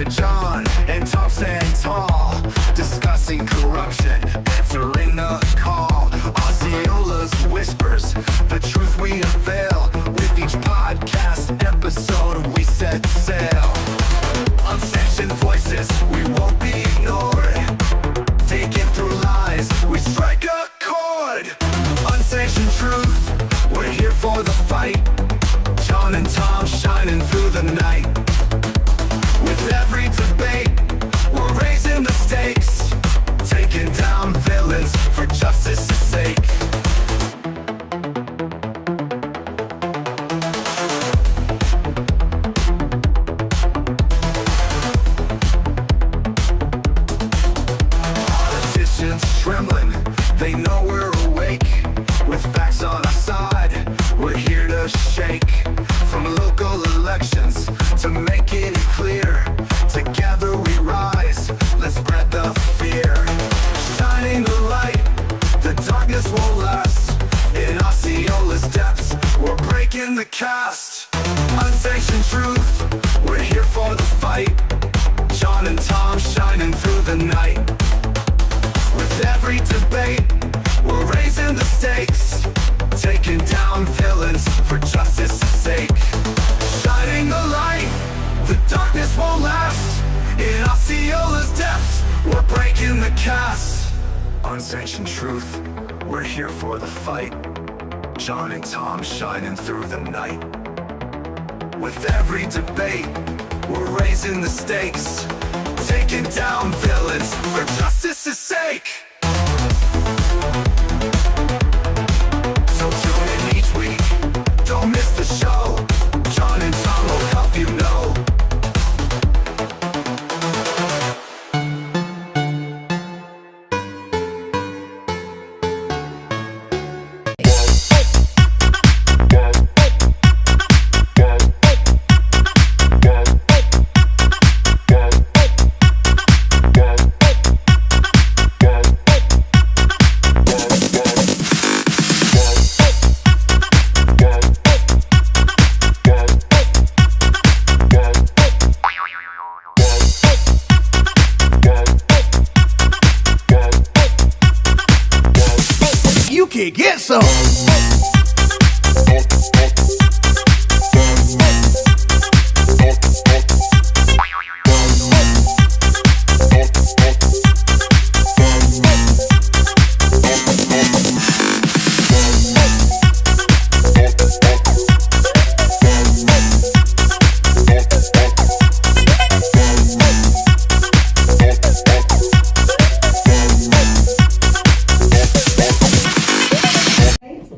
with Jon and Tom stand tall, discussing corruption, answering the call. Osceola's whispers, the truth we unveil. With each podcast episode we set sail. Unsanctioned voices, we won't be ignored. Taking through lies, we strike a chord. Unsanctioned truth, we're here for the fight. Jon and Tom shining through the night. With every debate, we're raising the stakes, taking down villains for justice's sake. Politicians trembling, they know we're awake. With facts on our side, we're here to shake. From local elections to making it clear, together we rise, let's spread the fear. Shining the light, the darkness won't last. In Osceola's depths, we're breaking the cast. Unsanctioned truth, we're here for the fight. Jon and Tom shining through the night. With every debate, we're raising the stakes, taking down villains for justice's sake. Shining the light, the darkness won't last. In Osceola's depths, we're breaking the cast. Unsanctioned truth, we're here for the fight. Jon and Tom shining through the night. With every debate, we're raising the stakes, taking down villains for justice's sake. So tune in each week, don't miss the show. Jon and Tom will help you know. You can get some.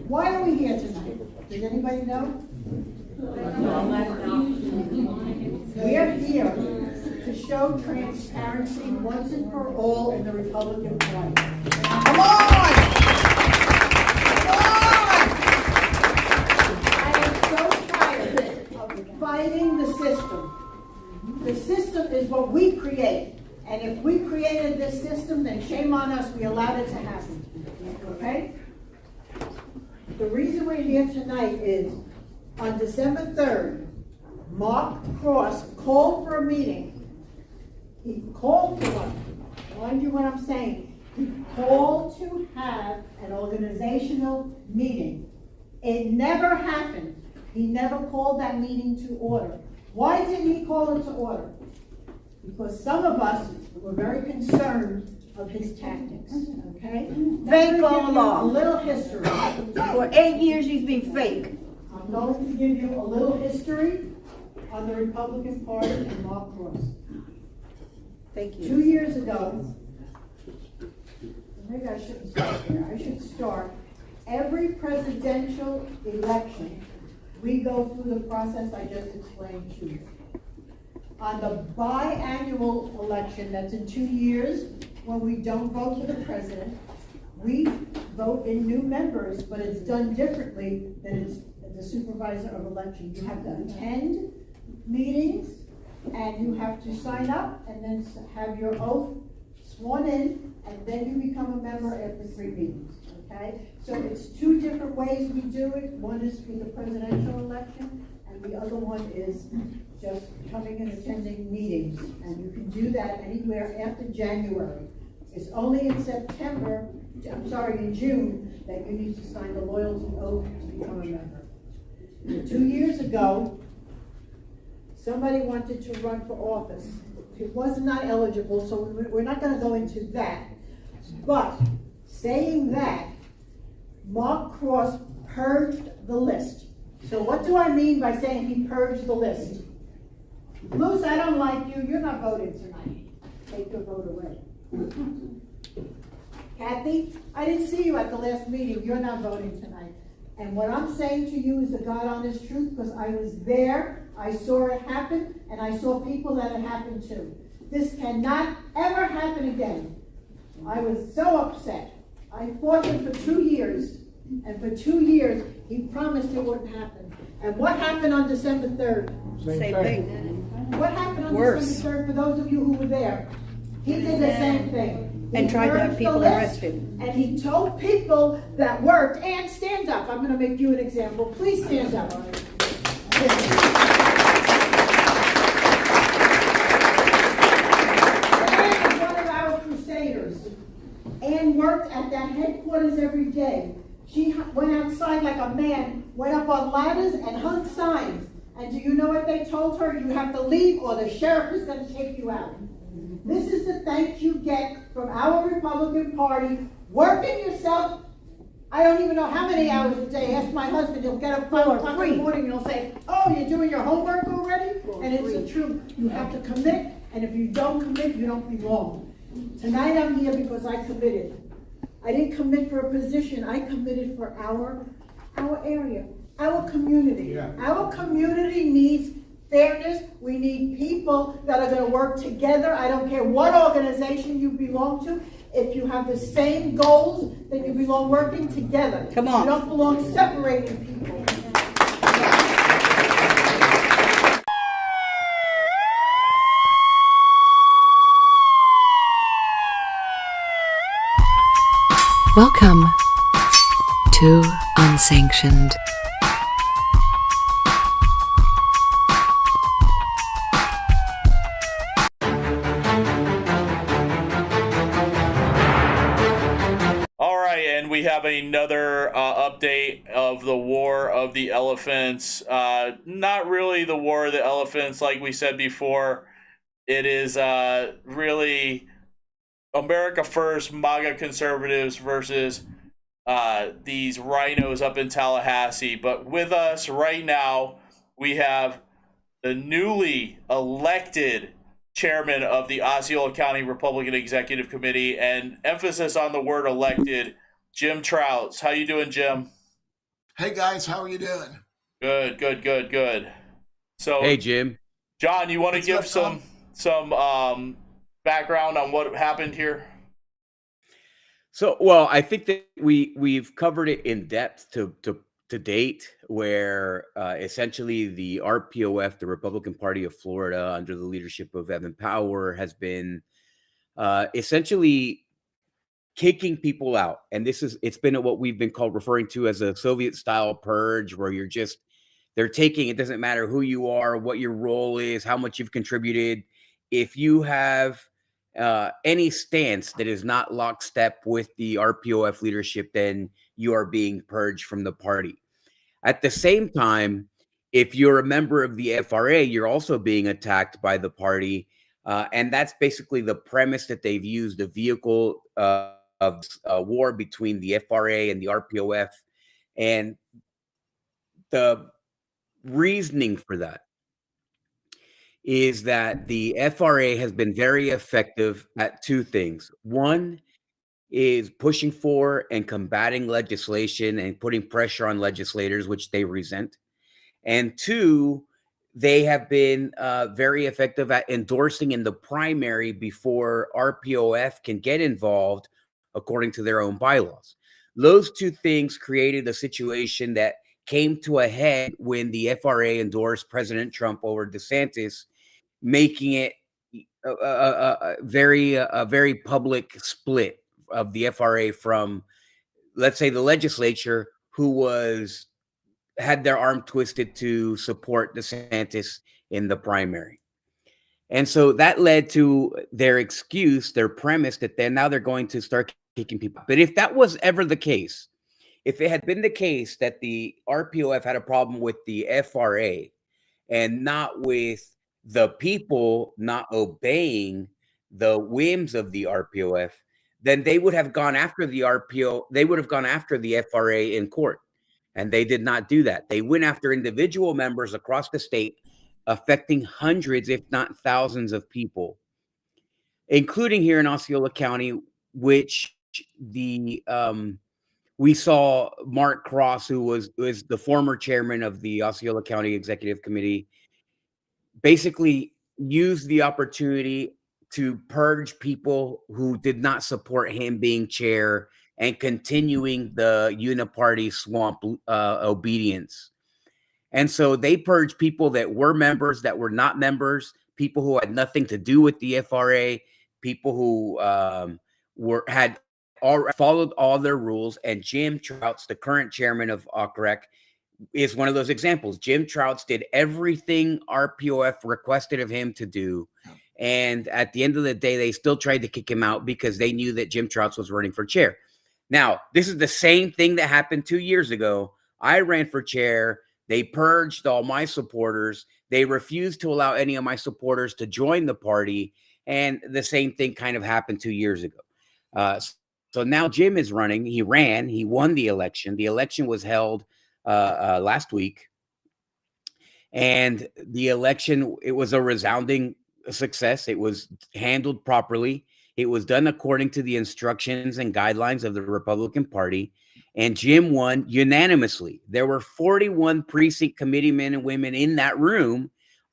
Why are we here tonight? Does anybody know? We are here to show transparency once and for all in the Republican Party. Come on! Come on! I am so tired of fighting the system. The system is what we create. And if we created this system, then shame on us, we allowed it to happen. Okay? The reason we're here tonight is on December 3rd, Mark Cross called for a meeting. He called for one. Mind you what I'm saying. He called to have an organizational meeting. It never happened. He never called that meeting to order. Why didn't he call it to order? Because some of us were very concerned of his tactics, okay? Fake all along. A little history. For 8 years, he's been fake. I'm going to give you a little history on the Republican Party and Mark Cross. Thank you. 2 years ago, maybe I shouldn't start here. I should start. Every presidential election, we go through the process I just explained to you. On the biannual election, that's in 2 years, when we don't vote for the president, we vote in new members, but it's done differently than it's the supervisor of election. You have to attend meetings, and you have to sign up, and then have your oath sworn in, and then you become a member after 3 meetings, okay? So it's 2 different ways we do it. One is for the presidential election, and the other one is just coming and attending meetings. And you can do that anywhere after January. It's only in in June, that you need to sign the loyalty oath to become a member. 2 years ago, somebody wanted to run for office. It was not eligible, so we're not gonna go into that. But, saying that, Mark Cross purged the list. So what do I mean by saying he purged the list? Luce, I don't like you, you're not voting tonight. Take your vote away. Kathy, I didn't see you at the last meeting, you're not voting tonight. And what I'm saying to you is the God honest truth, because I was there, I saw it happen, and I saw people that it happened to. This cannot ever happen again. I was so upset. I fought him for 2 years, and for 2 years, he promised it wouldn't happen. And what happened on December 3rd? Same thing. What happened on Worse. December 3rd, for those of you who were there? He did the same thing. And He tried to have purged the people list, arrested. And he told people that worked, and stand up, I'm gonna make you an example, please stand up. Ann is one of our crusaders. Ann worked at that headquarters every day. She went outside like a man, went up on ladders and hung signs. And do you know what they told her? You have to leave or the sheriff is gonna take you out. This is the thanks you get from our Republican Party, working yourself, I don't even know how many hours a day. Ask my husband, he'll get up 5 o'clock in the morning and he'll say, oh, you're doing your homework already? And it's the truth. You have to commit, and if you don't commit, you don't belong. Tonight I'm here because I committed. I didn't commit for a position, I committed for our area, our community. Yeah. Our community needs fairness. We need people that are gonna work together. I don't care what organization you belong to. If you have the same goals, then you belong working together. Come on. You don't belong separating people. Welcome to Unsanctioned. All right, and we have another update of the War of the Elephants. Not really the War of the Elephants, like we said before. It is really America First, MAGA conservatives versus these rhinos up in Tallahassee. But with us right now, we have the newly elected chairman of the Osceola County Republican Executive Committee, and emphasis on the word elected, Jim Trautz. How you doing, Jim? Hey guys, how are you doing? Good. So, Hey, Jim. John, you want to give What's up, some background on what happened here? So, well, I think that we've covered it in depth to date, where essentially the RPOF, the Republican Party of Florida, under the leadership of Evan Power, has been essentially kicking people out. And it's been what we've been referring to as a Soviet-style purge, where they're taking, it doesn't matter who you are, what your role is, how much you've contributed. If you have any stance that is not lockstep with the RPOF leadership, then you are being purged from the party. At the same time, if you're a member of the FRA, you're also being attacked by the party. And that's basically the premise that they've used, the vehicle of a war between the FRA and the RPOF. And the reasoning for that is that the FRA has been very effective at two things. One is pushing for and combating legislation and putting pressure on legislators, which they resent. And two, they have been very effective at endorsing in the primary before RPOF can get involved, according to their own bylaws. Those two things created a situation that came to a head when the FRA endorsed President Trump over DeSantis, making it a very public split of the FRA from, let's say, the legislature, who was had their arm twisted to support DeSantis in the primary. And so that led to their excuse, their premise that now they're going to start kicking people. But if that was ever the case, if it had been the case that the RPOF had a problem with the FRA and not with the people not obeying the whims of the RPOF, then they would have gone after the they would have gone after the FRA in court. And they did not do that. They went after individual members across the state, affecting hundreds, if not thousands of people, including here in Osceola County, which we saw Mark Cross, who was the former chairman of the Osceola County Executive Committee, basically use the opportunity to purge people who did not support him being chair and continuing the uniparty swamp obedience. And so they purged people that were members, that were not members, people who had nothing to do with the FRA, people who had followed all their rules. And Jim Trautz, the current chairman of OCREC, is one of those examples. Jim Trautz did everything RPOF requested of him to do. And at the end of the day, they still tried to kick him out because they knew that Jim Trautz was running for chair. Now, this is the same thing that happened 2 years ago. I ran for chair. They purged all my supporters. They refused to allow any of my supporters to join the party. And the same thing kind of happened 2 years ago. So now Jim is running. He won the election. The election was held last week. And the election, it was a resounding success. It was handled properly. It was done according to the instructions and guidelines of the Republican Party. And Jim won unanimously. There were 41 precinct committee men and women in that room.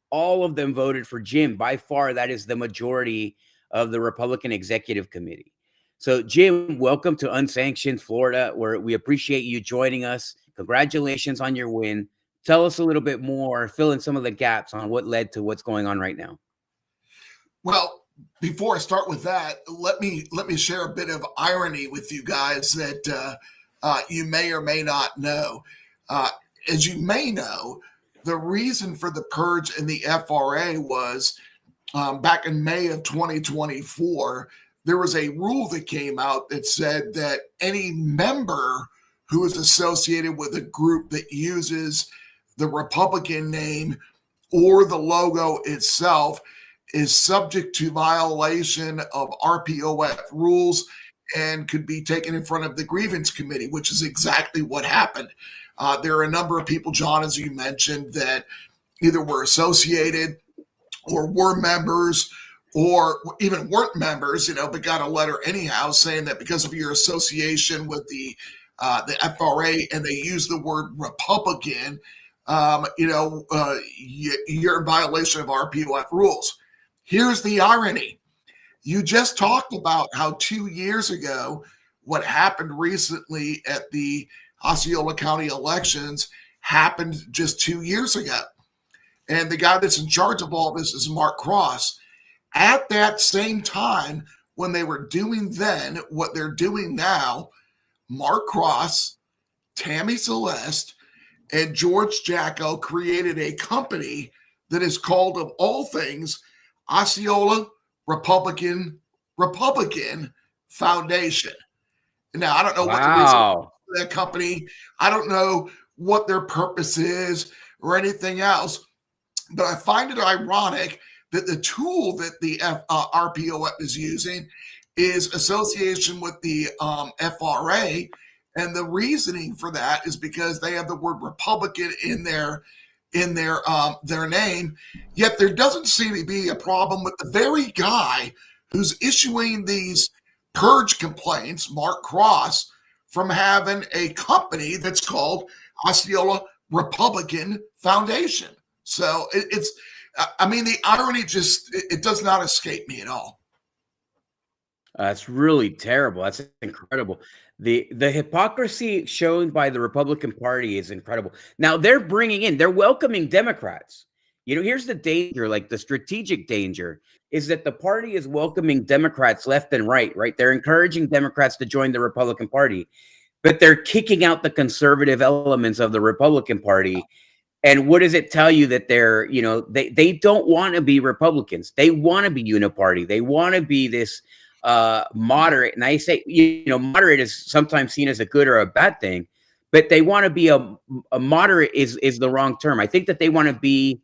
All of them voted for Jim. By far, that is the majority of the Republican Executive Committee. So, Jim, welcome to Unsanctioned Florida, where we appreciate you joining us. Congratulations on your win. Tell us a little bit more, fill in some of the gaps on what led to what's going on right now. Well, before I start with that, let me share a bit of irony with you guys that you may or may not know. As you may know, the reason for the purge in the FRA was back in May of 2024, there was a rule that came out that said that any member who is associated with a group that uses the Republican name or the logo itself is subject to violation of RPOF rules and could be taken in front of the grievance committee, which is exactly what happened. There are a number of people, John, as you mentioned, that either were associated or were members or even weren't members, but got a letter anyhow saying that because of your association with the FRA and they use the word Republican, you're in violation of RPOF rules. Here's the irony. You just talked about how 2 years ago, what happened recently at the Osceola County elections happened just 2 years ago. And the guy that's in charge of all this is Mark Cross. At that same time, when they were doing then what they're doing now, Mark Cross, Tammy Celeste, and George Jacko created a company that is called, of all things, Osceola Republican Foundation. Now, I don't know what the reason for that company. I don't know what their purpose is or anything else, but I find it ironic that the tool that the RPOF is using is association with the FRA, and the reasoning for that is because they have the word Republican in their name. Yet there doesn't seem to be a problem with the very guy who's issuing these purge complaints, Mark Cross, from having a company that's called Osceola Republican Foundation. So it's the irony it does not escape me at all. That's really terrible. That's incredible. The hypocrisy shown by the Republican Party is incredible. Now they're welcoming Democrats. Here's the danger, like the strategic danger is that the party is welcoming Democrats left and right? They're encouraging Democrats to join the Republican Party. but they're kicking out the conservative elements of the Republican Party. And what does it tell you? That they're, they don't want to be Republicans. They want to be uniparty. They want to be this moderate. And I say, moderate is sometimes seen as a good or a bad thing, but they want to be a moderate is the wrong term. I think that they want to be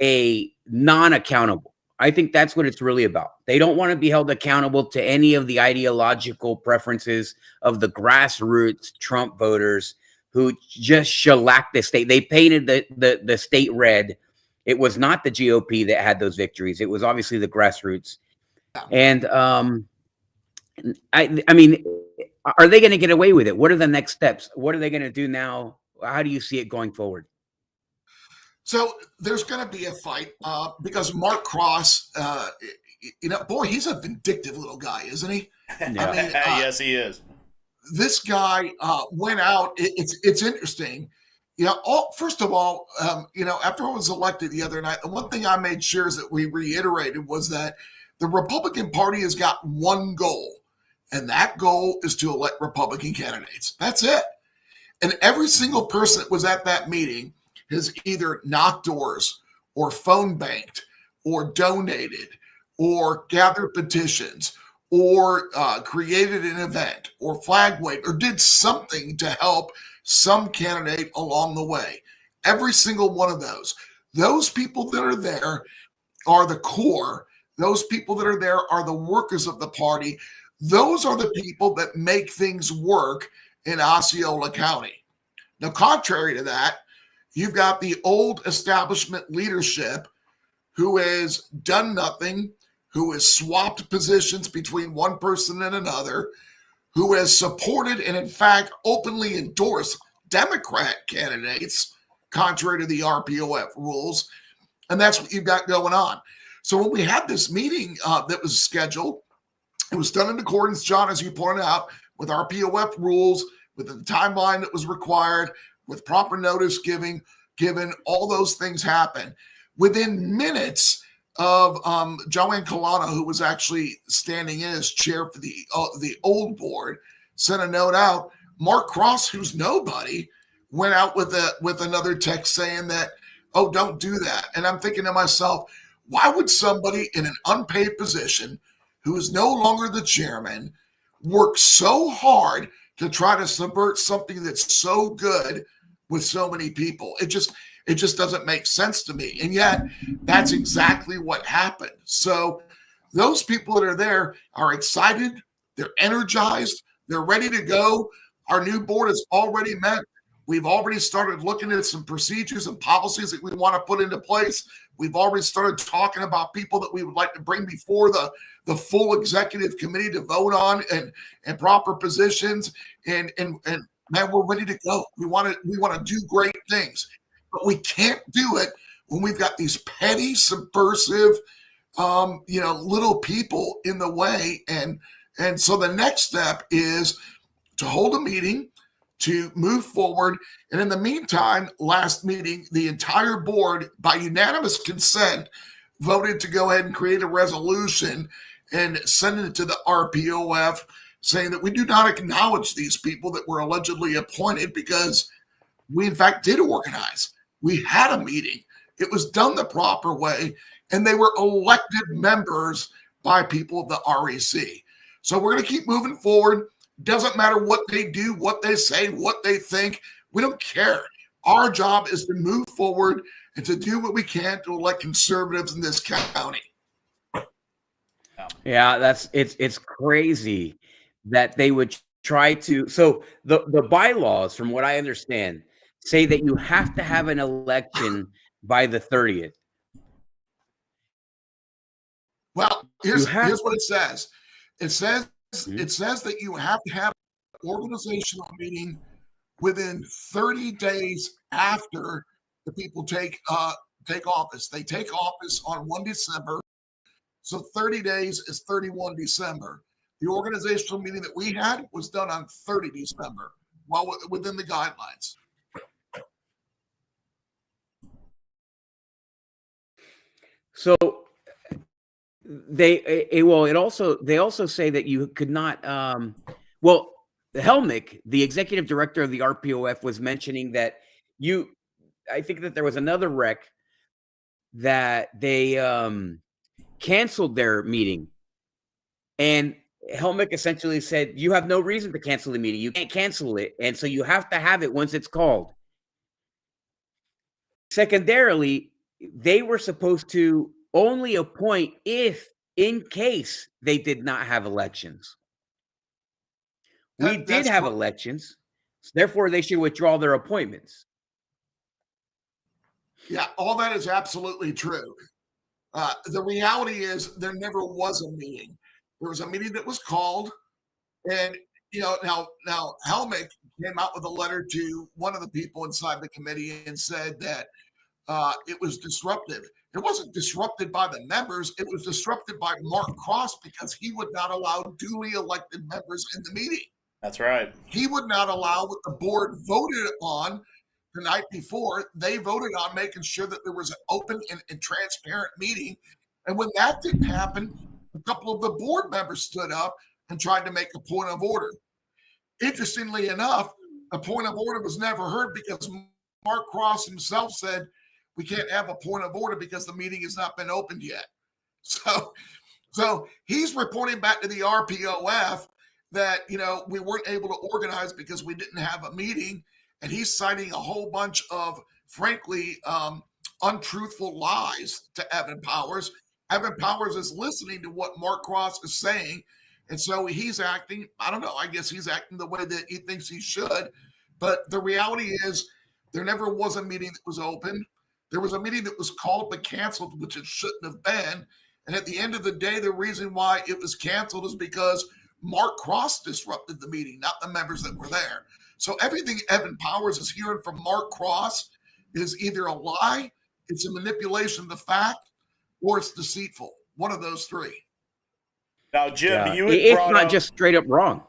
a non-accountable. I think that's what it's really about. They don't want to be held accountable to any of the ideological preferences of the grassroots Trump voters who just shellacked the state. They painted the state red. It was not the GOP that had those victories. It was obviously the grassroots. And I mean, are they going to get away with it? What are the next steps? What are they going to do now? How do you see it going forward? So there's going to be a fight because Mark Cross, boy, he's a vindictive little guy, isn't he? Yeah. I mean, Yes, he is. This guy went out. It's interesting. First of all, after I was elected the other night, the one thing I made sure is that we reiterated was that the Republican Party has got one goal, and that goal is to elect Republican candidates. That's it. And every single person that was at that meeting has either knocked doors or phone banked or donated or gathered petitions or created an event or flag waved or did something to help some candidate along the way. Every single one of those people that are there are the core. Those people that are there are the workers of the party. Those are the people that make things work in Osceola County. Now, contrary to that, you've got the old establishment leadership who has done nothing, who has swapped positions between one person and another, who has supported and, in fact, openly endorsed Democrat candidates, contrary to the RPOF rules. And that's what you've got going on. So when we had this meeting that was scheduled, it was done in accordance, John, as you pointed out, with RPOF rules, with the timeline that was required, with proper notice given, all those things happen. Within minutes of Joanne Colano, who was actually standing in as chair for the old board, sent a note out. Mark Cross, who's nobody, went out with another text saying that, oh, don't do that. And I'm thinking to myself, why would somebody in an unpaid position who is no longer the chairman work so hard to try to subvert something that's so good with so many people? It just doesn't make sense to me. And yet that's exactly what happened. So those people that are there are excited. They're energized. They're ready to go. Our new board has already met. We've already started looking at some procedures and policies that we want to put into place. We've already started talking about people that we would like to bring before the full executive committee to vote on and proper positions. And man, we're ready to go. We want to do great things. But we can't do it when we've got these petty, subversive, little people in the way. And so the next step is to hold a meeting, to move forward. And in the meantime, last meeting, the entire board, by unanimous consent, voted to go ahead and create a resolution and send it to the RPOF saying that we do not acknowledge these people that were allegedly appointed because we, in fact, did organize. We had a meeting. It was done the proper way, and they were elected members by people of the REC. So we're going to keep moving forward. Doesn't matter what they do, what they say, what they think. We don't care. Our job is to move forward and to do what we can to elect conservatives in this county. Yeah, it's crazy that they would try to. So the bylaws, from what I understand, say that you have to have an election by the 30th. Well, here's what it says. It says that you have to have an organizational meeting within 30 days after the people take office. They take office on 1 December. So 30 days is 31 December. The organizational meeting that we had was done on 30 December, while within the guidelines. So they also say that you could not Helmick, the executive director of the RPOF, was mentioning that I think that there was another rec that they canceled their meeting, and Helmick essentially said, "You have no reason to cancel the meeting. You can't cancel it, and so you have to have it once it's called." Secondarily, they were supposed to only appoint if, in case they did not have elections. We did That's have correct. elections, therefore they should withdraw their appointments. Yeah, all that is absolutely true. The reality is there never was a meeting. There was a meeting that was called, and now Helmick came out with a letter to one of the people inside the committee and said that it was disruptive. It wasn't disrupted by the members. It was disrupted by Mark Cross because he would not allow duly elected members in the meeting. That's right. He would not allow what the board voted on the night before. They voted on making sure that there was an open and transparent meeting. And when that didn't happen, a couple of the board members stood up and tried to make a point of order. Interestingly enough, a point of order was never heard because Mark Cross himself said, we can't have a point of order because the meeting has not been opened yet. So he's reporting back to the RPOF that, we weren't able to organize because we didn't have a meeting. And he's citing a whole bunch of, frankly, untruthful lies to Evan Powers. Evan Powers is listening to what Mark Cross is saying. And so he's acting, I don't know, I guess he's acting the way that he thinks he should. But the reality is there never was a meeting that was open. There was a meeting that was called but canceled, which it shouldn't have been. And at the end of the day, the reason why it was canceled is because Mark Cross disrupted the meeting, not the members that were there. So everything Evan Powers is hearing from Mark Cross is either a lie, it's a manipulation of the fact, or it's deceitful. One of those three. Now, Jim, Yeah. It's not just straight up wrong.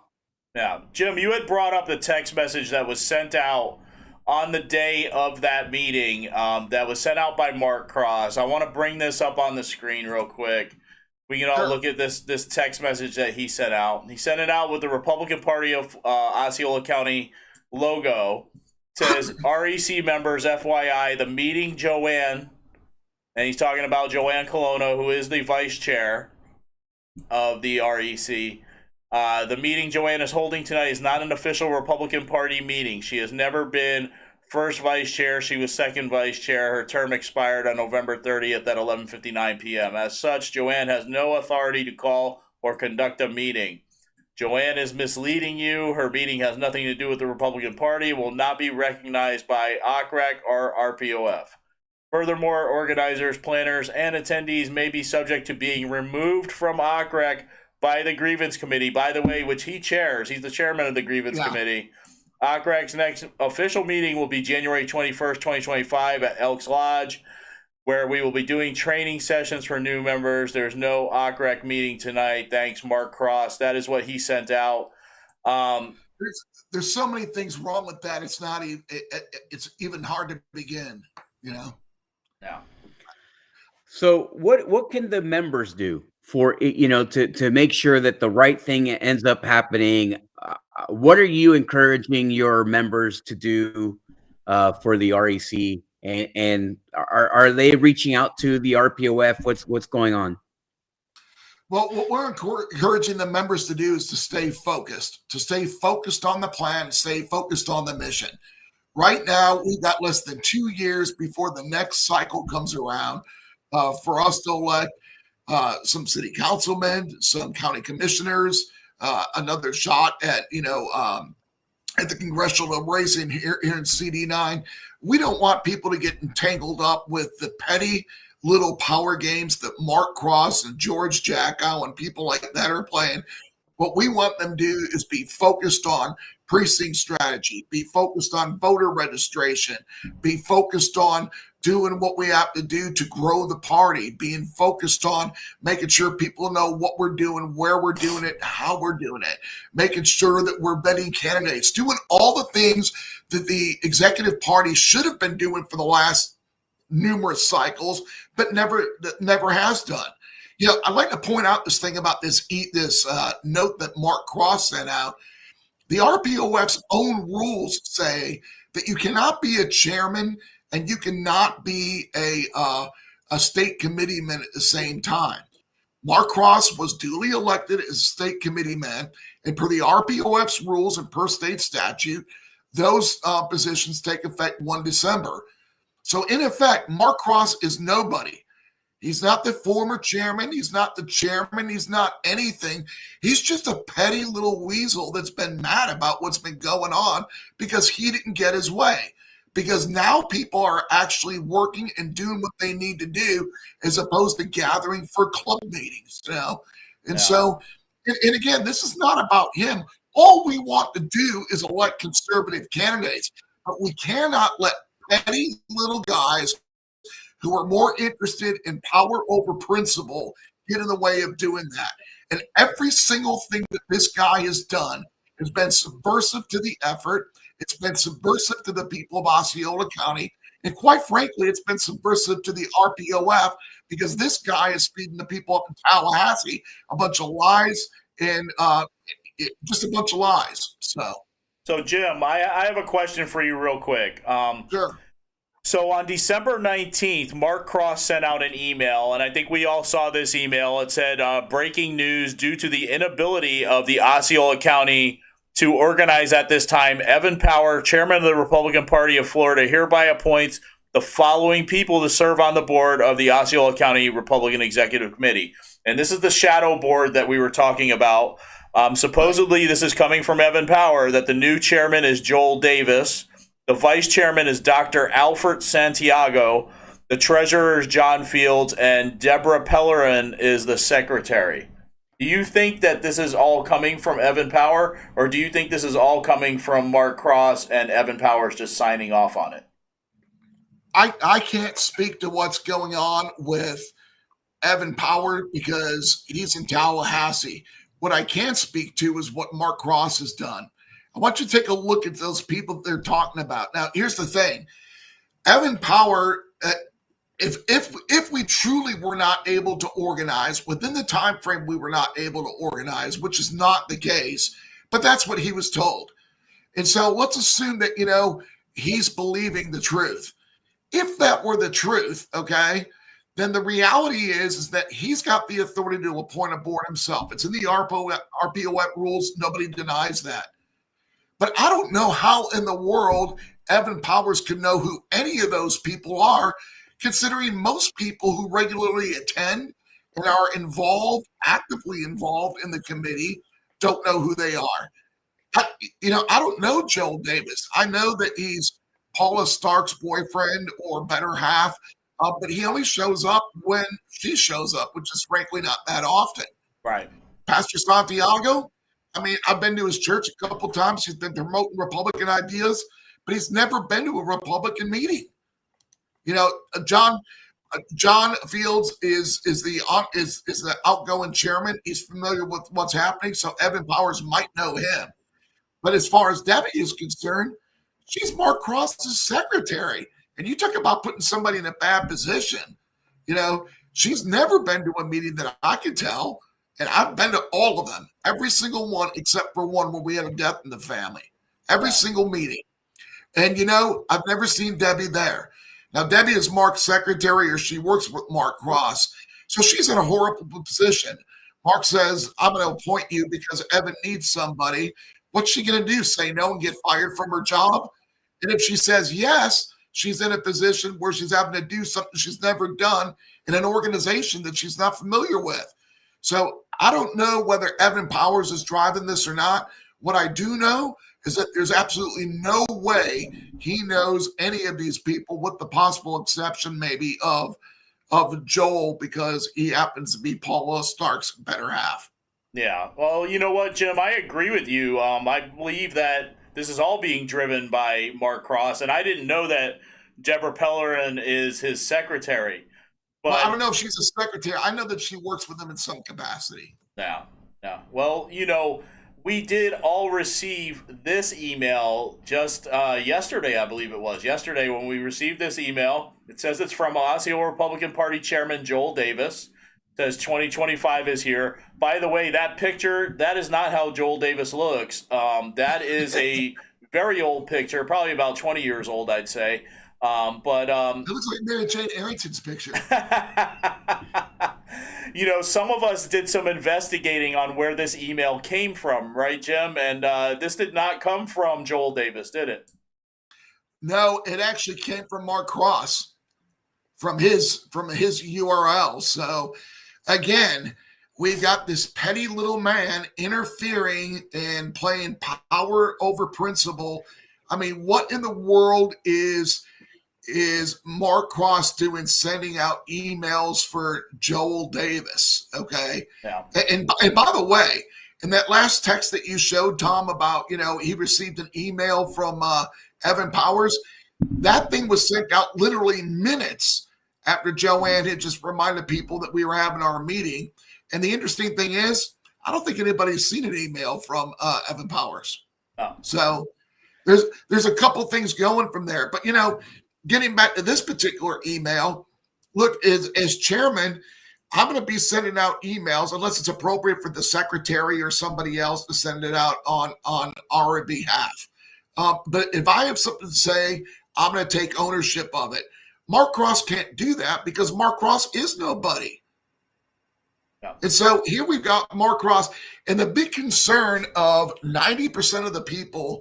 Yeah, Jim, you had brought up the text message that was sent out on the day of that meeting that was sent out by Mark Cross. I want to bring this up on the screen real quick. We can all look at this text message that he sent out. He sent it out with the Republican Party of Osceola County logo. It says, REC members, FYI, the meeting Joanne, and he's talking about Joanne Colonna, who is the vice chair of the REC. The meeting Joanne is holding tonight is not an official Republican Party meeting. She has never been first vice chair. She was second vice chair. Her term expired on November 30th at 11:59 p.m. As such, Joanne has no authority to call or conduct a meeting. Joanne is misleading you. Her meeting has nothing to do with the Republican Party, will not be recognized by OCREC or RPOF. Furthermore, organizers, planners, and attendees may be subject to being removed from OCREC by the Grievance Committee, by the way, which he chairs. He's the chairman of the Grievance Committee. OCREC's next official meeting will be January 21st, 2025 at Elks Lodge, where we will be doing training sessions for new members. There's no OCREC meeting tonight. Thanks, Mark Cross. That is what he sent out. There's so many things wrong with that. It's not even, it's even hard to begin, Yeah. So what can the members do for, to make sure that the right thing ends up happening? What are you encouraging your members to do for the REC? And are they reaching out to the RPOF? What's going on? Well, what we're encouraging the members to do is to stay focused on the plan, stay focused on the mission. Right now, we've got less than 2 years before the next cycle comes around for us to elect some city councilmen, some county commissioners, another shot at the congressional race here in CD9. We don't want people to get entangled up with the petty little power games that Mark Cross and George Jackow and people like that are playing. What we want them to do is be focused on precinct strategy, be focused on voter registration, be focused on doing what we have to do to grow the party, being focused on making sure people know what we're doing, where we're doing it, how we're doing it, making sure that we're vetting candidates, doing all the things that the executive party should have been doing for the last numerous cycles, but never has done. I'd like to point out this thing about this note that Mark Cross sent out. The RPOF's own rules say that you cannot be a chairman and you cannot be a state committeeman at the same time. Mark Cross was duly elected as a state committeeman, and per the RPOF's rules and per state statute, those positions take effect 1 December. So in effect, Mark Cross is nobody. He's not the former chairman. He's not the chairman. He's not anything. He's just a petty little weasel that's been mad about what's been going on because he didn't get his way. Because now people are actually working and doing what they need to do as opposed to gathering for club meetings, you know? And so, and again, this is not about him. All we want to do is elect conservative candidates, but we cannot let petty little guys who are more interested in power over principle get in the way of doing that. And every single thing that this guy has done has been subversive to the effort. It's been subversive to the people of Osceola County. And quite frankly, it's been subversive to the RPOF because this guy is feeding the people up in Tallahassee a bunch of lies and just a bunch of lies. So Jim, I have a question for you real quick. Sure. So on December 19th, Mark Cross sent out an email, and I think we all saw this email. It said, breaking news, due to the inability of the Osceola County to organize at this time, Evan Power, chairman of the Republican Party of Florida, hereby appoints the following people to serve on the board of the Osceola County Republican Executive Committee. And this is the shadow board that we were talking about. Supposedly, this is coming from Evan Power, that the new chairman is Joel Davis. The vice chairman is Dr. Alfred Santiago. The treasurer is John Fields. And Deborah Pellerin is the secretary. Do you think that this is all coming from Evan Power, or do you think this is all coming from Mark Cross and Evan Powers just signing off on it? I can't speak to what's going on with Evan Power because he's in Tallahassee. What I can speak to is what Mark Cross has done. I want you to take a look at those people that they're talking about. Now, here's the thing. Evan Power, if we truly were not able to organize within the time frame we were not able to organize, which is not the case, but that's what he was told. And so let's assume that, he's believing the truth. If that were the truth, okay, then the reality is that he's got the authority to appoint a board himself. It's in the RPOF rules. Nobody denies that. But I don't know how in the world Evan Powers can know who any of those people are, considering most people who regularly attend and are actively involved in the committee, don't know who they are. I don't know Joel Davis. I know that he's Paula Stark's boyfriend or better half, but he only shows up when she shows up, which is frankly not that often. Right. Pastor Santiago, I've been to his church a couple times. He's been promoting Republican ideas, but he's never been to a Republican meeting. John Fields is the outgoing chairman. He's familiar with what's happening, so Evan Powers might know him. But as far as Debbie is concerned, she's Mark Cross's secretary. And you talk about putting somebody in a bad position. She's never been to a meeting that I can tell. And I've been to all of them, every single one except for one where we had a death in the family. Every single meeting. And, I've never seen Debbie there. Now, Debbie is Mark's secretary, or she works with Mark Cross. So she's in a horrible position. Mark says, I'm going to appoint you because Evan needs somebody. What's she going to do? Say no and get fired from her job? And if she says yes, she's in a position where she's having to do something she's never done in an organization that she's not familiar with. So I don't know whether Evan Powers is driving this or not. What I do know is that there's absolutely no way he knows any of these people, with the possible exception maybe of Joel, because he happens to be Paula Stark's better half. Yeah. Well, you know what, Jim? I agree with you. I believe that this is all being driven by Mark Cross, and I didn't know that Deborah Pellerin is his secretary. But I don't know if she's a secretary. I know that she works with him in some capacity. Yeah. Well, we did all receive this email just yesterday, I believe it was. Yesterday when we received this email, it says it's from Osceola Republican Party Chairman Joel Davis. Says 2025 is here. By the way, that picture, that is not how Joel Davis looks. That is a very old picture, probably about 20 years old, I'd say. But It looks like Mary Jane Arrington's picture. you know, some of us did some investigating on where this email came from, right, Jim? And this did not come from Joel Davis, did it? No, it actually came from Mark Cross from his URL. So again, we've got this petty little man interfering and playing power over principle. I mean, what in the world is Mark Cross doing sending out emails for Joel Davis? Okay. Yeah. And by the way, in that last text that you showed, Tom, about, you know, he received an email from Evan Powers, that thing was sent out literally minutes after Joanne had just reminded people that we were having our meeting. And the interesting thing is, I don't think anybody's seen an email from Evan Powers. Oh. So there's a couple things going from there. But, you know, getting back to this particular email, look, as chairman, I'm going to be sending out emails unless it's appropriate for the secretary or somebody else to send it out on our behalf. But if I have something to say, I'm going to take ownership of it. Mark Cross can't do that because Mark Cross is nobody. Yeah. And so here we've got Mark Cross, and the big concern of 90% of the people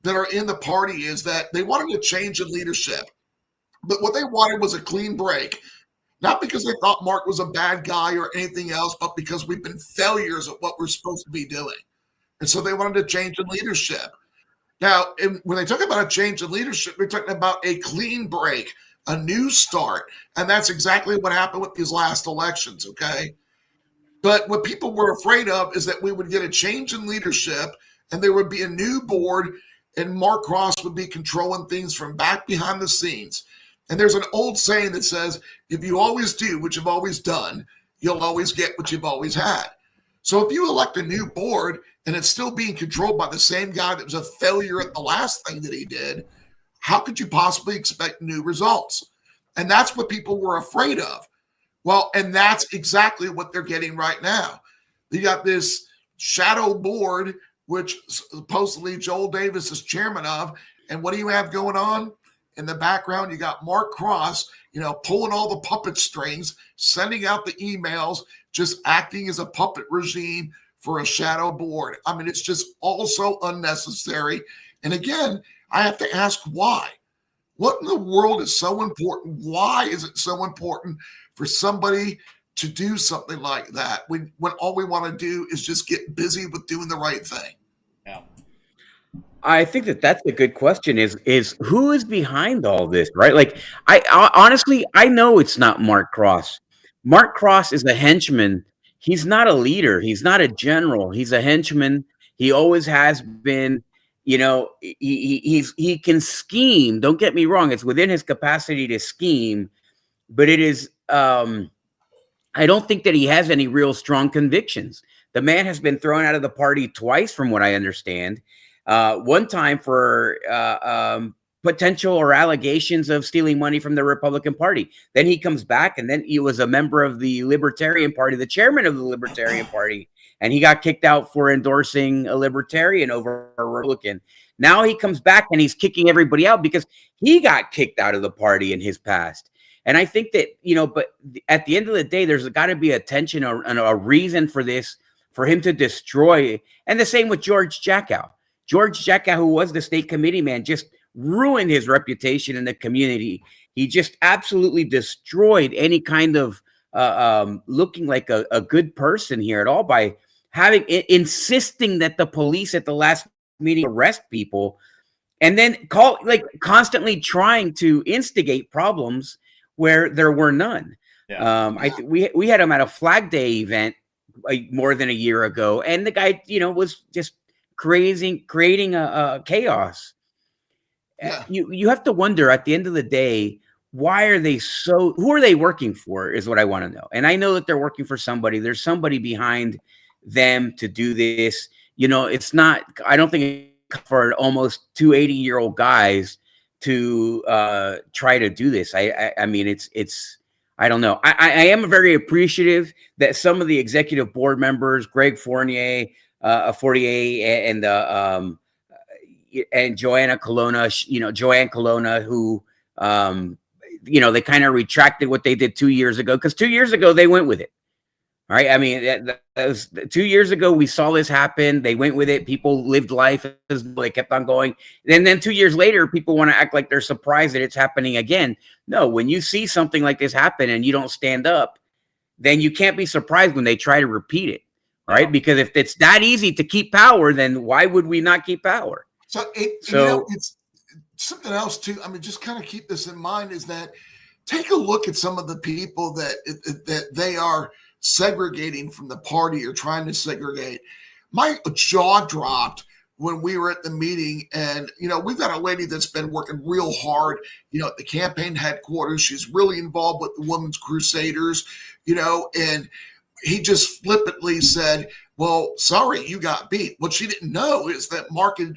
that are in the party is that they wanted a change in leadership. But what they wanted was a clean break, not because they thought Mark was a bad guy or anything else, but because we've been failures at what we're supposed to be doing. And so they wanted a change in leadership. Now, when they talk about a change in leadership, they're talking about a clean break, a new start. And that's exactly what happened with these last elections, okay? But what people were afraid of is that we would get a change in leadership and there would be a new board and Mark Cross would be controlling things from back behind the scenes. And there's an old saying that says, if you always do what you've always done, you'll always get what you've always had. So if you elect a new board and it's still being controlled by the same guy that was a failure at the last thing that he did, how could you possibly expect new results? And that's what people were afraid of. Well, and that's exactly what they're getting right now. You got this shadow board, which supposedly Joel Davis is chairman of. And what do you have going on? In the background, you got Mark Cross, you know, pulling all the puppet strings, sending out the emails, just acting as a puppet regime for a shadow board. I mean, it's just also unnecessary. And again, I have to ask why. What in the world is so important? Why is it so important for somebody to do something like that when all we want to do is just get busy with doing the right thing? Yeah. I think that's a good question is who is behind all this, right? Like I honestly, I know it's not Mark Cross. Mark Cross is a henchman. He's not a leader. He's not a general. He's a henchman. He always has been. You know, he can scheme. Don't get me wrong. It's within his capacity to scheme, but it is. I don't think that he has any real strong convictions. The man has been thrown out of the party twice, from what I understand. One time for potential or allegations of stealing money from the Republican Party. Then he comes back, and then he was a member of the Libertarian Party, the chairman of the Libertarian Party, and he got kicked out for endorsing a Libertarian over a Republican. Now he comes back and he's kicking everybody out because he got kicked out of the party in his past. And I think that, you know, but at the end of the day, there's got to be a tension or a reason for this, for him to destroy. And the same with George Jackow. George Jackow, who was the state committee man, just ruined his reputation in the community. He just absolutely destroyed any kind of looking like a good person here at all by insisting that the police at the last meeting arrest people, and then constantly trying to instigate problems where there were none. Yeah. We had him at a Flag Day event more than a year ago, and the guy, you know, was just creating a chaos. Yeah. You have to wonder at the end of the day, who are they working for is what I want to know. And I know that they're working for somebody. There's somebody behind them to do this. You know, it's not, I don't think it's for almost 280-year-old guys to try to do this. I mean, it's I don't know. I am very appreciative that some of the executive board members, Greg Fournier, and Joanne Colonna, who, they kind of retracted what they did 2 years ago, because 2 years ago they went with it. Right. I mean, that was 2 years ago. We saw this happen. They went with it. People lived life as they kept on going. And then 2 years later, people want to act like they're surprised that it's happening again. No, when you see something like this happen and you don't stand up, then you can't be surprised when they try to repeat it. Right. Because if it's that easy to keep power, then why would we not keep power? So it's something else too. I mean, just kind of keep this in mind, is that take a look at some of the people that they are segregating from the party, or trying to segregate. My jaw dropped when we were at the meeting, and we've got a lady that's been working real hard at the campaign headquarters. She's really involved with the Women's Crusaders, and he just flippantly said, well, sorry, you got beat. What she didn't know is that Mark had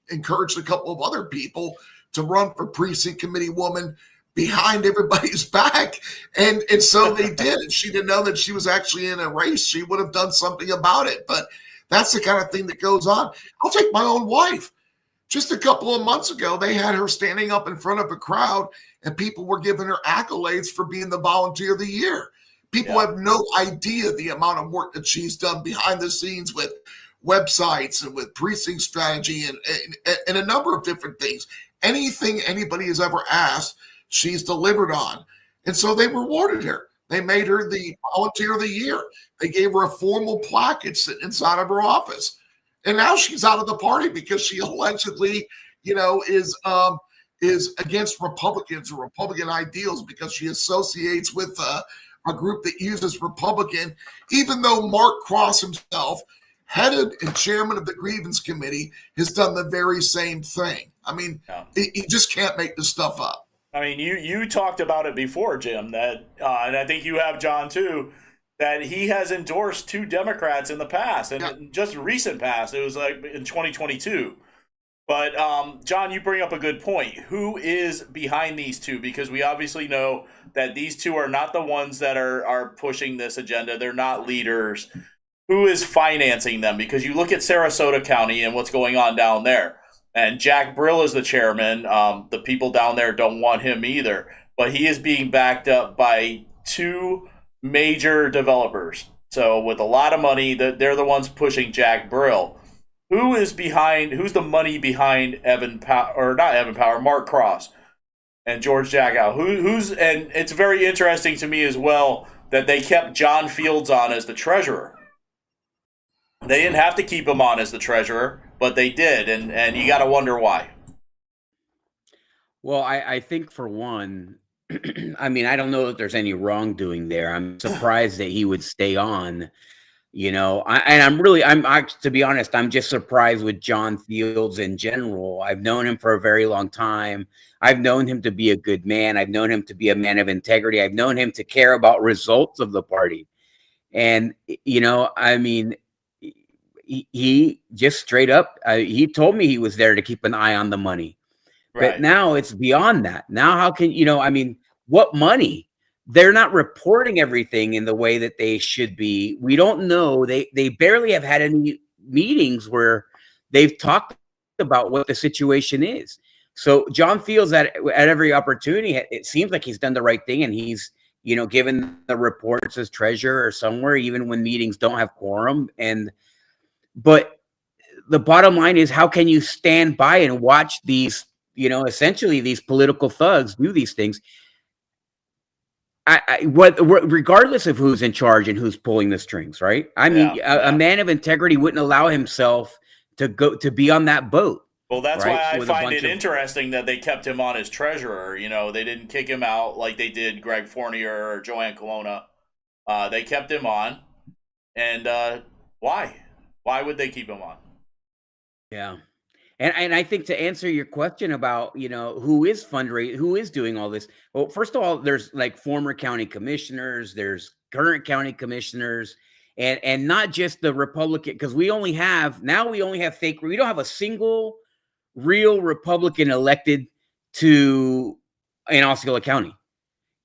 encouraged a couple of other people to run for precinct committee woman behind everybody's back. And so they did. And she didn't know that she was actually in a race. She would have done something about it. But that's the kind of thing that goes on. I'll take my own wife. Just a couple of months ago, they had her standing up in front of a crowd, and people were giving her accolades for being the volunteer of the year. People have no idea the amount of work that she's done behind the scenes with websites and with precinct strategy and a number of different things. Anything anybody has ever asked, she's delivered on. And so they rewarded her. They made her the volunteer of the year. They gave her a formal plaque sitting inside of her office. And now she's out of the party because she allegedly, is against Republicans or Republican ideals, because she associates with a group that uses Republican, even though Mark Cross himself, headed and chairman of the grievance committee, has done the very same thing. I mean, you just can't make this stuff up. I mean, you talked about it before, Jim, that, and I think you have, John, too, that he has endorsed 2 Democrats in the past, and just recent past. It was like in 2022. But, John, you bring up a good point. Who is behind these 2? Because we obviously know that these 2 are not the ones that are pushing this agenda. They're not leaders. Who is financing them? Because you look at Sarasota County and what's going on down there. And Jack Brill is the chairman. The people down there don't want him either. But he is being backed up by 2 major developers. So with a lot of money, they're the ones pushing Jack Brill. Who's the money behind Mark Cross and George Jackow? And it's very interesting to me as well that they kept John Fields on as the treasurer. They didn't have to keep him on as the treasurer, but they did, and you got to wonder why. Well, I think, for one, I mean, I don't know that there's any wrongdoing there. I'm surprised that he would stay on. To be honest, I'm just surprised with John Fields in general. I've known him for a very long time. I've known him to be a good man. I've known him to be a man of integrity. I've known him to care about results of the party. And, I mean, he just straight up, he told me he was there to keep an eye on the money. Right. But now it's beyond that. Now, how can, what money? They're not reporting everything in the way that they should be. We don't know. They barely have had any meetings where they've talked about what the situation is. So John Fields, at every opportunity, it seems like he's done the right thing, and he's, given the reports as treasurer or somewhere, even when meetings don't have quorum. But the bottom line is, how can you stand by and watch these, essentially these political thugs do these things? Regardless of who's in charge and who's pulling the strings, right? I mean, a man of integrity wouldn't allow himself to be on that boat. Well, that's why I find it interesting that they kept him on as treasurer. They didn't kick him out like they did Greg Fournier or Joanne Colonna. They kept him on, and why? Why would they keep him on? Yeah. And I think, to answer your question about, who is fundraising, who is doing all this. Well, first of all, there's like former county commissioners, there's current county commissioners, and not just the Republican, because we only have fake. We don't have a single real Republican elected in Osceola County.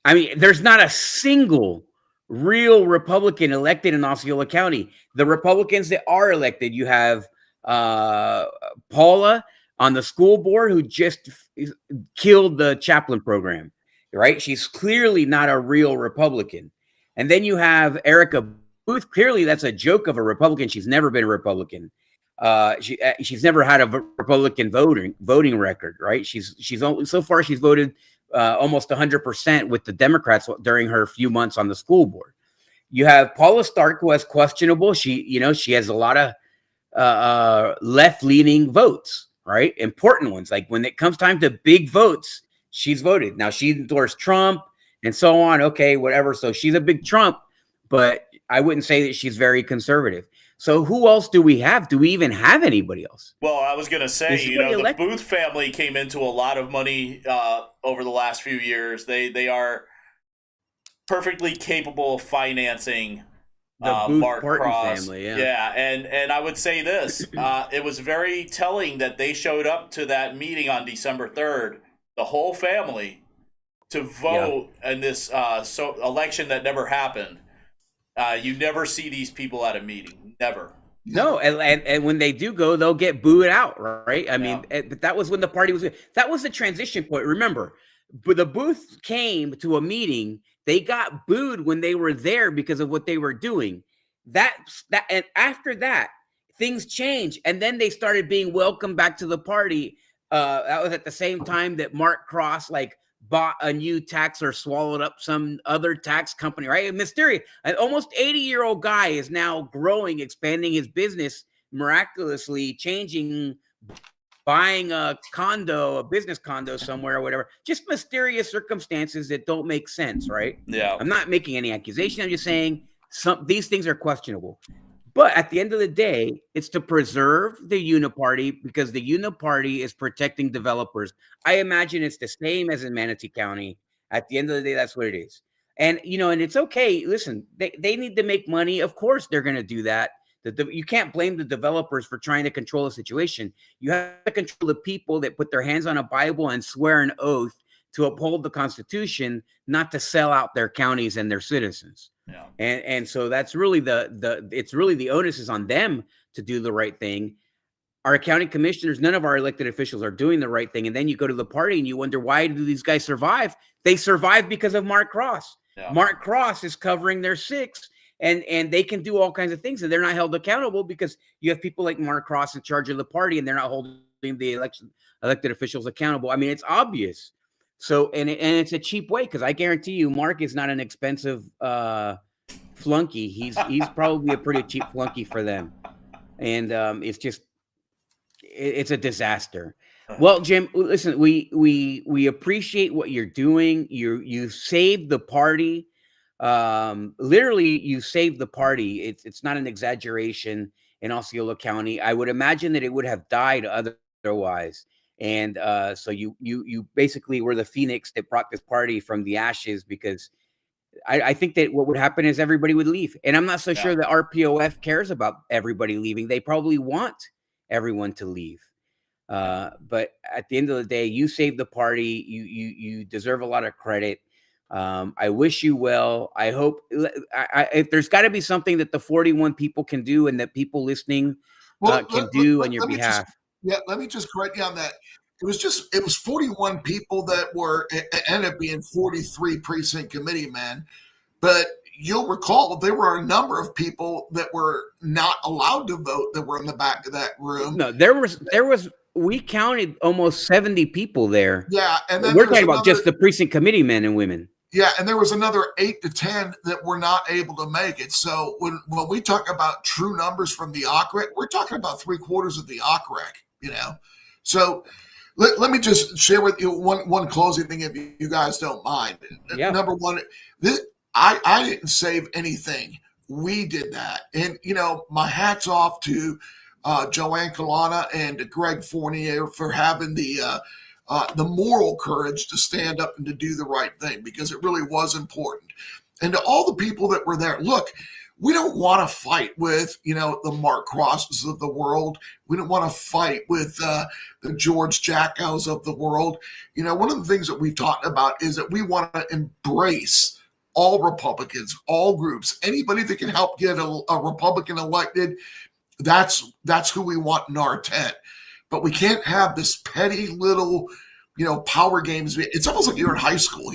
I mean, there's not a single real Republican elected in Osceola County. The Republicans that are elected, you have Paula on the school board who just killed the chaplain program, right? She's clearly not a real Republican. And then you have Erica Booth. Clearly, that's a joke of a Republican. She's never been a Republican. She's never had a Republican voting record, right? She's only so far she's voted almost 100% with the Democrats during her few months on the school board. You have Paula Stark, who has questionable. She has a lot of left-leaning votes, right? Important ones. Like when it comes time to big votes, she's voted. Now she endorsed Trump and so on. Okay, whatever. So she's a big Trump, but I wouldn't say that she's very conservative. So who else do we have? Do we even have anybody else? Well, I was going to say, the Booth family came into a lot of money over the last few years. They are perfectly capable of financing The Booth Mark Barton Cross. family, Yeah, and I would say this: it was very telling that they showed up to that meeting on December 3rd, the whole family, to vote in this election that never happened. You never see these people at a meeting, never. No, and when they do go, they'll get booed out, right? I mean, but that was when the party was. That was the transition point. Remember, but the Booth came to a meeting. They got booed when they were there because of what they were doing. And after that, things changed, and then they started being welcomed back to the party. That was at the same time that Mark Cross bought a new tax or swallowed up some other tax company, right? Mysterious. An almost 80-year-old guy is now growing, expanding his business, miraculously changing, buying a business condo somewhere or whatever. Just mysterious circumstances that don't make sense, right? Yeah. I'm not making any accusation. I'm just saying these things are questionable. But at the end of the day, it's to preserve the uniparty because the uniparty is protecting developers. I imagine it's the same as in Manatee County. At the end of the day, that's what it is. And, and it's okay. Listen, they need to make money. Of course, they're going to do that. You can't blame the developers for trying to control the situation. You have to control the people that put their hands on a Bible and swear an oath to uphold the Constitution, not to sell out their counties and their citizens. Yeah. And so that's really the onus is on them to do the right thing. Our county commissioners, none of our elected officials are doing the right thing. And then you go to the party and you wonder, why do these guys survive? They survive because of Mark Cross. Yeah. Mark Cross is covering their six, and they can do all kinds of things, and they're not held accountable because you have people like Mark Cross in charge of the party, and they're not holding the elected officials accountable. I mean, it's obvious. So, and it's a cheap way, because I guarantee you, Mark is not an expensive flunky. He's probably a pretty cheap flunky for them, and it's a disaster. Well, Jim, listen, we appreciate what you're doing. You saved the party. Literally, you saved the party. It's not an exaggeration in Osceola County. I would imagine that it would have died otherwise. And so you basically were the phoenix that brought this party from the ashes, because I think that what would happen is everybody would leave. And I'm not so sure that RPOF cares about everybody leaving. They probably want everyone to leave. But at the end of the day, you saved the party. You deserve a lot of credit. I wish you well. I hope if there's got to be something that the 41 people can do and that people listening can do on your behalf. Let me just correct you on that. It was 41 people that ended up being 43 precinct committee men. But you'll recall there were a number of people that were not allowed to vote that were in the back of that room. No, there was we counted almost 70 people there. Yeah, and then we're talking about just the precinct committee men and women. Yeah, and there was another 8 to 10 that were not able to make it. So when we talk about true numbers from the OCREC, we're talking about 3/4 of the OCREC, So let me just share with you one closing thing, if you guys don't mind. Yeah. Number one, I didn't save anything. We did that. And, my hat's off to Joanne Kalana and Greg Fournier for having the moral courage to stand up and to do the right thing, because it really was important. And to all the people that were there, look, we don't want to fight with, the Mark Crosses of the world. We don't want to fight with the George Jackos of the world. One of the things that we've talked about is that we want to embrace all Republicans, all groups, anybody that can help get a Republican elected. That's who we want in our tent. But we can't have this petty little, power games. It's almost like you're in high school.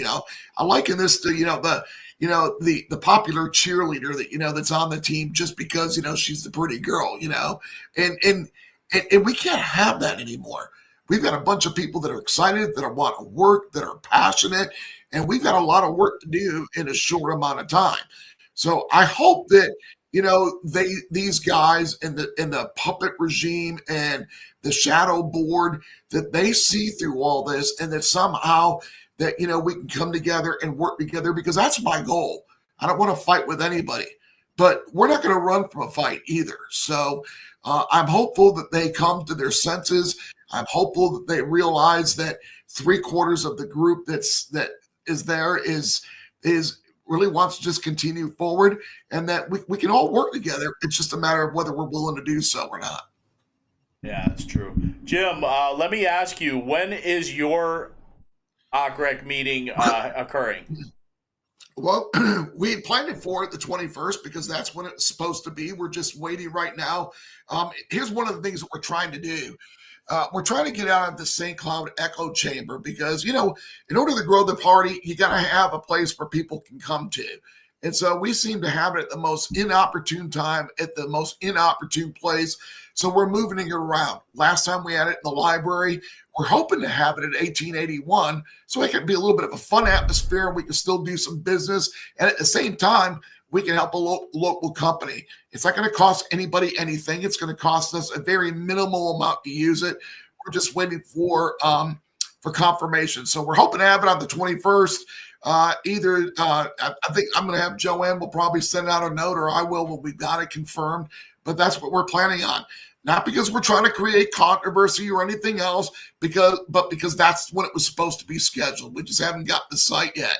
I liken this to, the popular cheerleader that, that's on the team just because, she's the pretty girl, and we can't have that anymore. We've got a bunch of people that are excited, that want to work, that are passionate, and we've got a lot of work to do in a short amount of time. So I hope that, these guys in the puppet regime and the shadow board, that they see through all this, and that somehow that, we can come together and work together, because that's my goal. I don't want to fight with anybody, but we're not going to run from a fight either. So I'm hopeful that they come to their senses. I'm hopeful that they realize that 3/4 of the group that is there is really wants to just continue forward, and that we can all work together. It's just a matter of whether we're willing to do so or not. Yeah, that's true. Jim, let me ask you, when is your OCREC meeting occurring? Well, we had planned it for the 21st because that's when it's supposed to be. We're just waiting right now. Here's one of the things that we're trying to do. We're trying to get out of the St. Cloud echo chamber because, in order to grow the party, you got to have a place where people can come to. And so we seem to have it at the most inopportune time, at the most inopportune place. So we're moving it around. Last time we had it in the library. We're hoping to have it at 1881 so it can be a little bit of a fun atmosphere and we can still do some business. And at the same time, we can help a local company. It's not going to cost anybody anything. It's going to cost us a very minimal amount to use it. We're just waiting for confirmation. So we're hoping to have it on the 21st. I think I'm going to have Joanne will probably send out a note, or I will when we've got it confirmed. But that's what we're planning on. Not because we're trying to create controversy or anything else, but because that's when it was supposed to be scheduled. We just haven't got the site yet.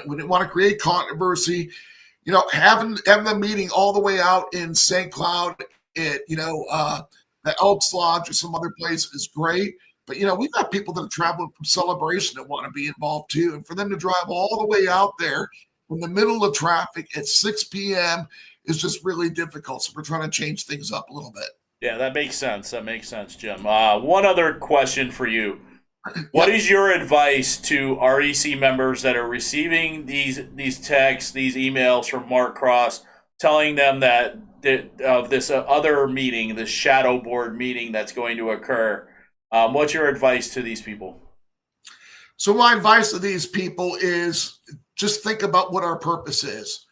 We didn't want to create controversy. Having the meeting all the way out in St. Cloud at, the Elks Lodge or some other place is great. But, we've got people that are traveling from Celebration that want to be involved too. And for them to drive all the way out there in the middle of traffic at 6 p.m. is just really difficult. So we're trying to change things up a little bit. Yeah, that makes sense. That makes sense, Jim. One other question for you. What is your advice to REC members that are receiving these texts, these emails from Mark Cross, telling them that of this other meeting, this shadow board meeting that's going to occur? What's your advice to these people? So my advice to these people is just think about what our purpose is.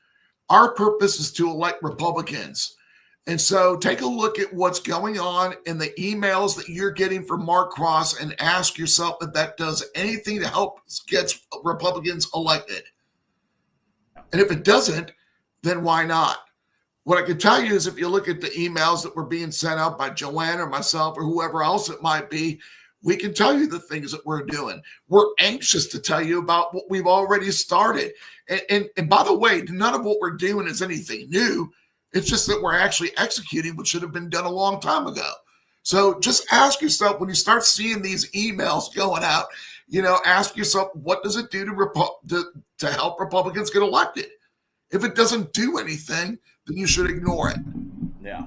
Our purpose is to elect Republicans. And so take a look at what's going on in the emails that you're getting from Mark Cross and ask yourself if that does anything to help get Republicans elected. And if it doesn't, then why not? What I can tell you is if you look at the emails that were being sent out by Joanne or myself or whoever else it might be, we can tell you the things that we're doing. We're anxious to tell you about what we've already started. And by the way, none of what we're doing is anything new. It's just that we're actually executing what should have been done a long time ago. So just ask yourself when you start seeing these emails going out, ask yourself, what does it do to help Republicans get elected? If it doesn't do anything, then you should ignore it. Yeah.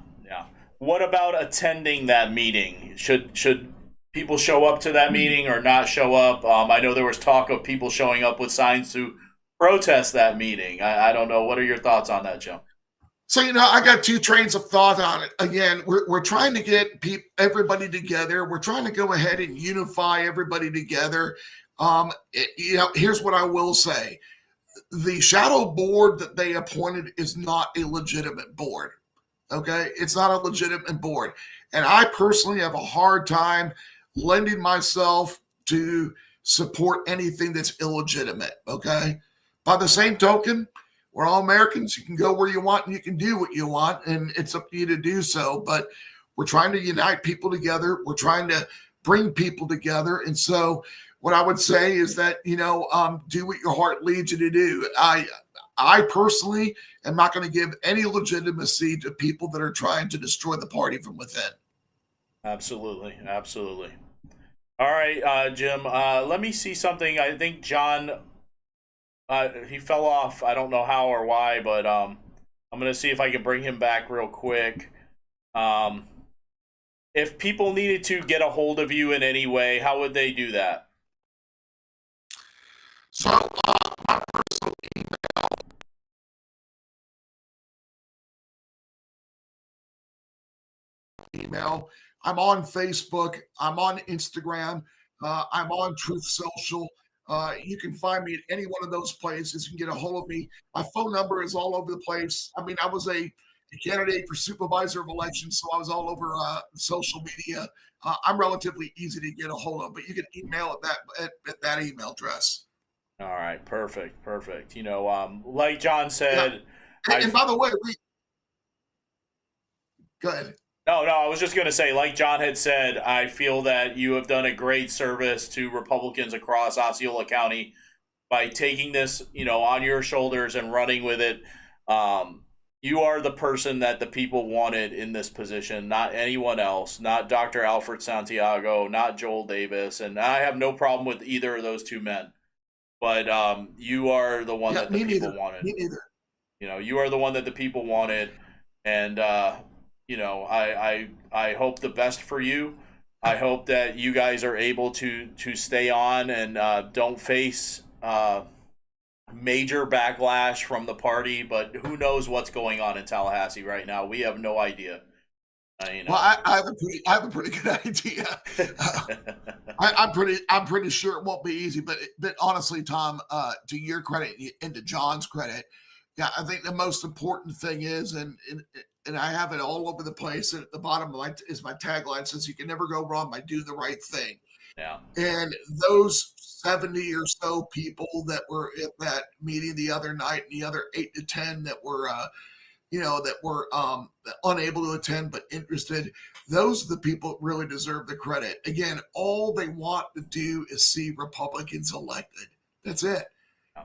What about attending that meeting? Should people show up to that meeting or not show up? I know there was talk of people showing up with signs to protest that meeting. I don't know. What are your thoughts on that, Jim? So, I got two trains of thought on it. Again, we're trying to get everybody together. We're trying to go ahead and unify everybody together. Here's what I will say. The shadow board that they appointed is not a legitimate board. Okay? It's not a legitimate board. And I personally have a hard time lending myself to support anything that's illegitimate. Okay? By the same token, we're all Americans. You can go where you want and you can do what you want, and it's up to you to do so. But we're trying to unite people together. We're trying to bring people together. And so what I would say is that, do what your heart leads you to do. I personally am not going to give any legitimacy to people that are trying to destroy the party from within. Absolutely, absolutely. All right, Jim. Let me see something. I think Jon, he fell off. I don't know how or why, but I'm gonna see if I can bring him back real quick. If people needed to get a hold of you in any way, how would they do that? So my personal email. I'm on Facebook. I'm on Instagram. I'm on Truth Social. You can find me at any one of those places. You can get a hold of me. My phone number is all over the place. I mean, I was a candidate for supervisor of elections, so I was all over social media. I'm relatively easy to get a hold of, but you can email at that email address. All right, perfect, perfect. Like Jon said, yeah. And by the way, go ahead. No, I was just going to say, like Jon had said, I feel that you have done a great service to Republicans across Osceola County by taking this, on your shoulders and running with it. You are the person that the people wanted in this position, not anyone else, not Dr. Alfred Santiago, not Joel Davis. And I have no problem with either of those two men. But you are the one that the people wanted. Me neither. You are the one that the people wanted. And, I hope the best for you. I hope that you guys are able to stay on and don't face major backlash from the party. But who knows what's going on in Tallahassee right now? We have no idea. Well, I have a pretty good idea. I'm pretty sure it won't be easy. But honestly, Tom, to your credit and to Jon's credit, yeah, I think the most important thing is, and I have it all over the place. And at the bottom of is my tagline says, "You can never go wrong by doing the right thing." Yeah. And those 70 or so people that were at that meeting the other night, and the other 8 to 10 that were, unable to attend but interested, those are the people that really deserve the credit. Again, all they want to do is see Republicans elected. That's it.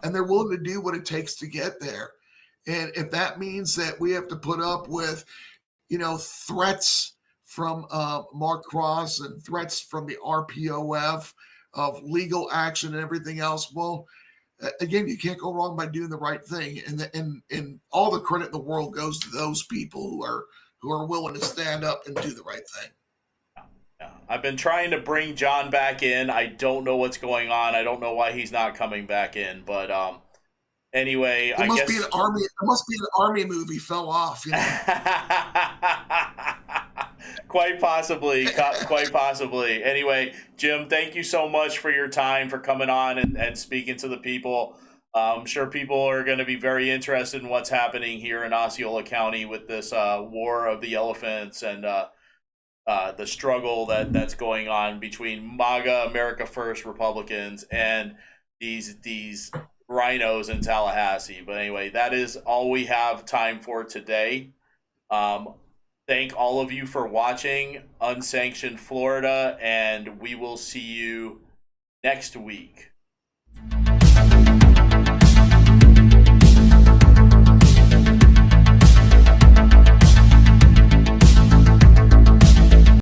And they're willing to do what it takes to get there. And if that means that we have to put up with, threats from Mark Cross and threats from the RPOF of legal action and everything else, well, again, you can't go wrong by doing the right thing. And all the credit in the world goes to those people who are willing to stand up and do the right thing. Yeah. I've been trying to bring Jon back in. I don't know what's going on. I don't know why he's not coming back in, but anyway, I guess it must be an army movie fell off. Quite possibly. Anyway, Jim, thank you so much for your time, for coming on and speaking to the people. I'm sure people are going to be very interested in what's happening here in Osceola County with this war of the elephants and the struggle that's going on between MAGA, America First Republicans, and these rhinos in Tallahassee. But anyway, that is all we have time for today. Thank all of you for watching Unsanctioned Florida, and we will see you next week.